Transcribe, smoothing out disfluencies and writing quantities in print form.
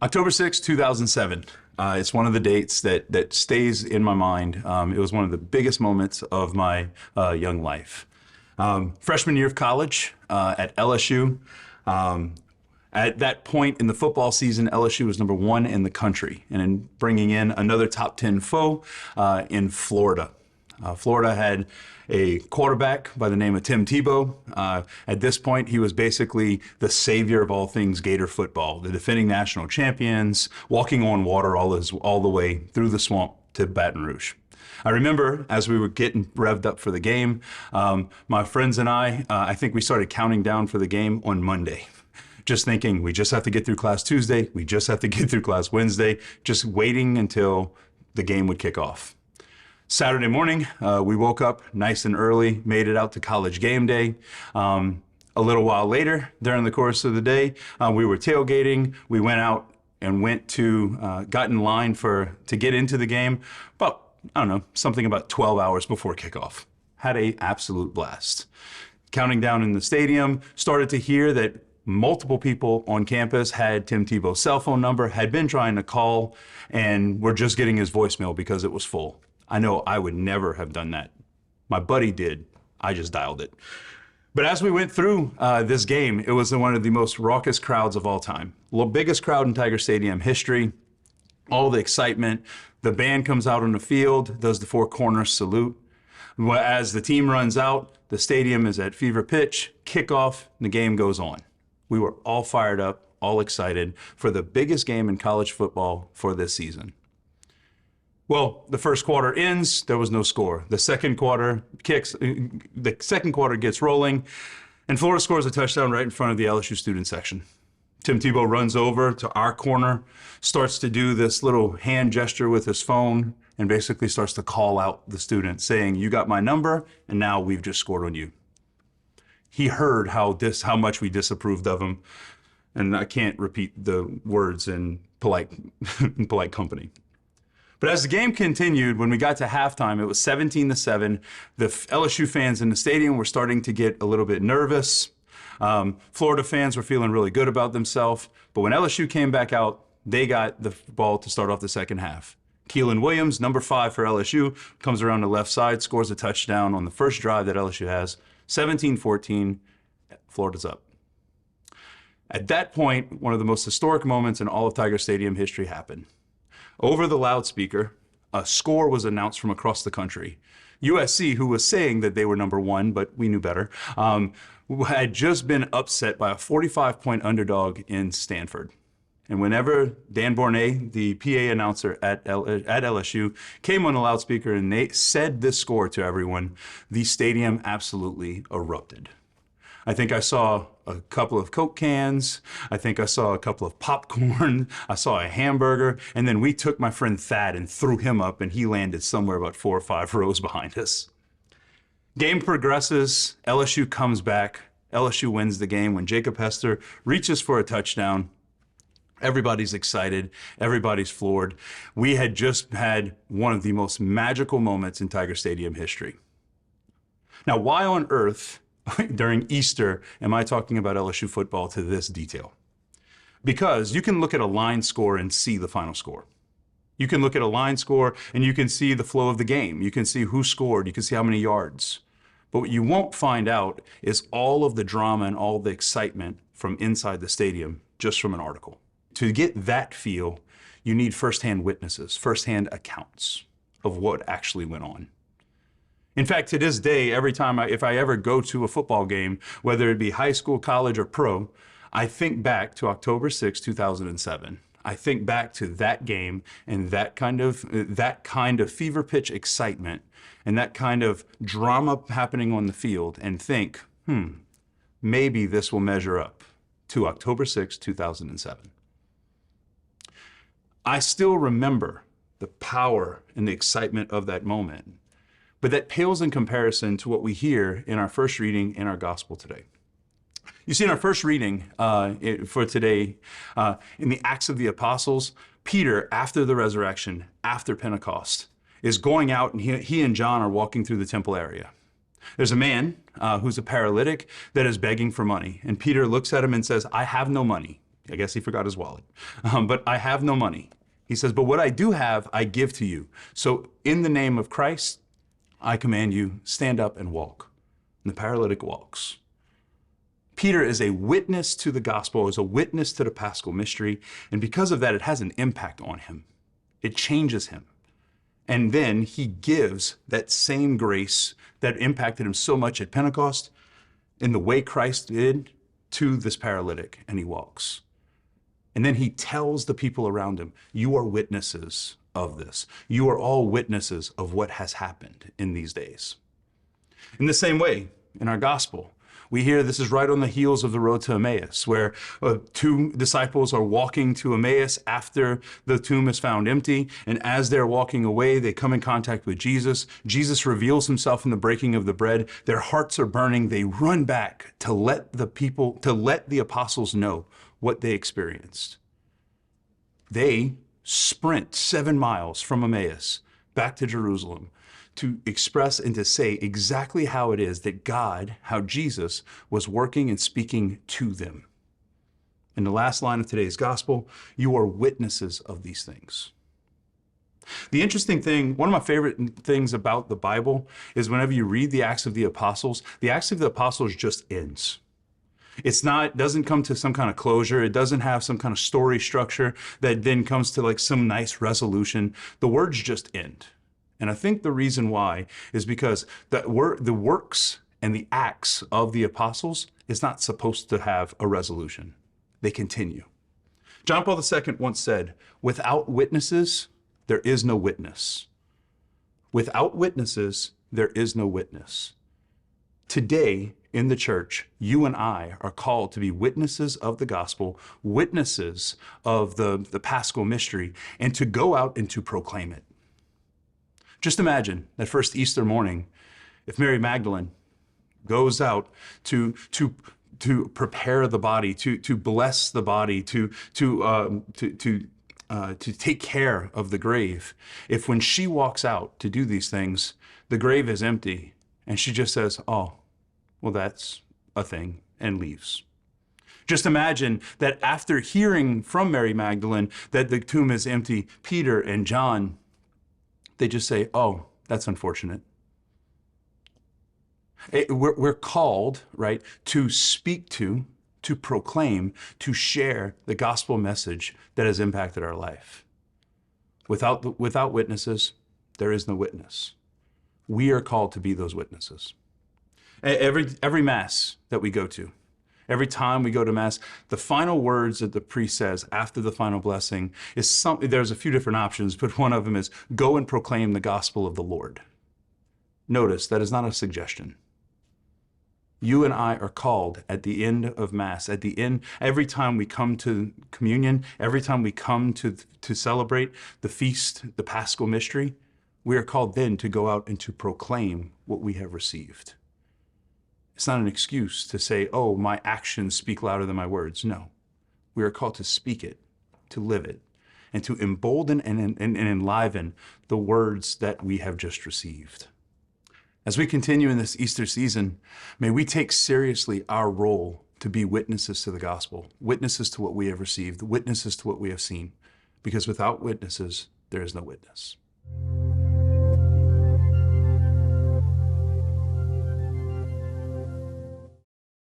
October 2007. It's one of the dates that stays in my mind. It was one of the biggest moments of my young life. Freshman year of college at LSU. At that point in the football season, LSU was #1 in the country, and in bringing in another top 10 foe in Florida. Florida had a quarterback by the name of Tim Tebow. At this point, he was basically the savior of all things Gator football, the defending national champions, walking on water all the way through the swamp to Baton Rouge. I remember as we were getting revved up for the game, my friends and I think we started counting down for the game on Monday. Just thinking, we just have to get through class Tuesday, we just have to get through class Wednesday, just waiting until the game would kick off. Saturday morning, we woke up nice and early, made it out to college game day. A little while later, during the course of the day, we were tailgating. We went out and got in line to get into the game about, I don't know, something about 12 hours before kickoff. Had an absolute blast. Counting down in the stadium, started to hear that multiple people on campus had Tim Tebow's cell phone number, had been trying to call, and were just getting his voicemail because it was full. I know I would never have done that. My buddy did. I just dialed it. But as we went through this game, it was one of the most raucous crowds of all time. The biggest crowd in Tiger Stadium history. All the excitement. The band comes out on the field, does the four corners salute. As the team runs out, the stadium is at fever pitch, kickoff, and the game goes on. We were all fired up, all excited for the biggest game in college football for this season. Well, the first quarter ends, there was no score. The second quarter gets rolling, and Florida scores a touchdown right in front of the LSU student section. Tim Tebow runs over to our corner, starts to do this little hand gesture with his phone, and basically starts to call out the student, saying, "You got my number, and now we've just scored on you." He heard how much we disapproved of him, and I can't repeat the words in polite company. But as the game continued, when we got to halftime, it was 17-7. The LSU fans in the stadium were starting to get a little bit nervous. Florida fans were feeling really good about themselves. But when LSU came back out, they got the ball to start off the second half. Keelan Williams, #5 for LSU, comes around the left side, scores a touchdown on the first drive that LSU has. 17-14, Florida's up. At that point, one of the most historic moments in all of Tiger Stadium history happened. Over the loudspeaker, a score was announced from across the country. USC, who was saying that they were #1, but we knew better, had just been upset by a 45-point underdog in Stanford. And whenever Dan Bornay, the PA announcer at LSU, came on the loudspeaker and they said this score to everyone, the stadium absolutely erupted. I think I saw a couple of Coke cans. I think I saw a couple of popcorn. I saw a hamburger. And then we took my friend Thad and threw him up, and he landed somewhere about 4 or 5 rows behind us. Game progresses. LSU comes back. LSU wins the game when Jacob Hester reaches for a touchdown. Everybody's excited. Everybody's floored. We had just had one of the most magical moments in Tiger Stadium history. Now, why on earth during Easter am I talking about LSU football to this detail? Because you can look at a line score and see the final score. You can look at a line score and you can see the flow of the game. You can see who scored. You can see how many yards. But what you won't find out is all of the drama and all the excitement from inside the stadium just from an article. To get that feel, you need firsthand witnesses, firsthand accounts of what actually went on. In fact, to this day, every time if I ever go to a football game, whether it be high school, college, or pro, I think back to October 6, 2007. I think back to that game and that kind of fever pitch excitement and that kind of drama happening on the field and think, maybe this will measure up to October 6, 2007. I still remember the power and the excitement of that moment. But that pales in comparison to what we hear in our first reading in our gospel today. You see, in our first reading for today, in the Acts of the Apostles, Peter, after the resurrection, after Pentecost, is going out, and he and John are walking through the temple area. There's a man who's a paralytic that is begging for money. And Peter looks at him and says, "I have no money, I guess he forgot his wallet. But I have no money. He says, but what I do have, I give to you. So in the name of Christ, I command you, stand up and walk. And the paralytic walks. Peter is a witness to the gospel, is a witness to the Paschal mystery. And because of that, it has an impact on him. It changes him. And then he gives that same grace that impacted him so much at Pentecost in the way Christ did to this paralytic, and he walks. And then he tells the people around him, you are witnesses of this. You are all witnesses of what has happened in these days. In the same way, in our gospel, we hear this is right on the heels of the road to Emmaus, where two disciples are walking to Emmaus after the tomb is found empty. And as they're walking away, they come in contact with Jesus. Jesus reveals himself in the breaking of the bread. Their hearts are burning. They run back to let the apostles know what they experienced. They sprint 7 miles from Emmaus back to Jerusalem to express and to say exactly how it is that God, how Jesus was working and speaking to them. In the last line of today's gospel, you are witnesses of these things. The interesting thing, one of my favorite things about the Bible is whenever you read the Acts of the Apostles just ends. Doesn't come to some kind of closure. It doesn't have some kind of story structure that then comes to like some nice resolution. The words just end. And I think the reason why is because the works and the acts of the apostles is not supposed to have a resolution. They continue. John Paul II once said, without witnesses, there is no witness. Without witnesses, there is no witness. Today, in the church, you and I are called to be witnesses of the gospel, witnesses of the Paschal mystery, and to go out and to proclaim it. Just imagine that first Easter morning, if Mary Magdalene goes out to prepare the body, to bless the body, to take care of the grave. If when she walks out to do these things, the grave is empty, and she just says, oh, well, that's a thing, and leaves. Just imagine that after hearing from Mary Magdalene that the tomb is empty, Peter and John, they just say, oh, that's unfortunate. We're called, right, to speak to proclaim, to share the gospel message that has impacted our life. Without witnesses, there is no witness. We are called to be those witnesses. Every Mass that we go to, every time we go to Mass, the final words that the priest says after the final blessing is there's a few different options, but one of them is, go and proclaim the gospel of the Lord. Notice, that is not a suggestion. You and I are called at the end of Mass, every time we come to communion, every time we come to celebrate the feast, the Paschal mystery, we are called then to go out and to proclaim what we have received. It's not an excuse to say, oh, my actions speak louder than my words. No, we are called to speak it, to live it, and to embolden and enliven the words that we have just received. As we continue in this Easter season, may we take seriously our role to be witnesses to the gospel, witnesses to what we have received, witnesses to what we have seen, because without witnesses, there is no witness.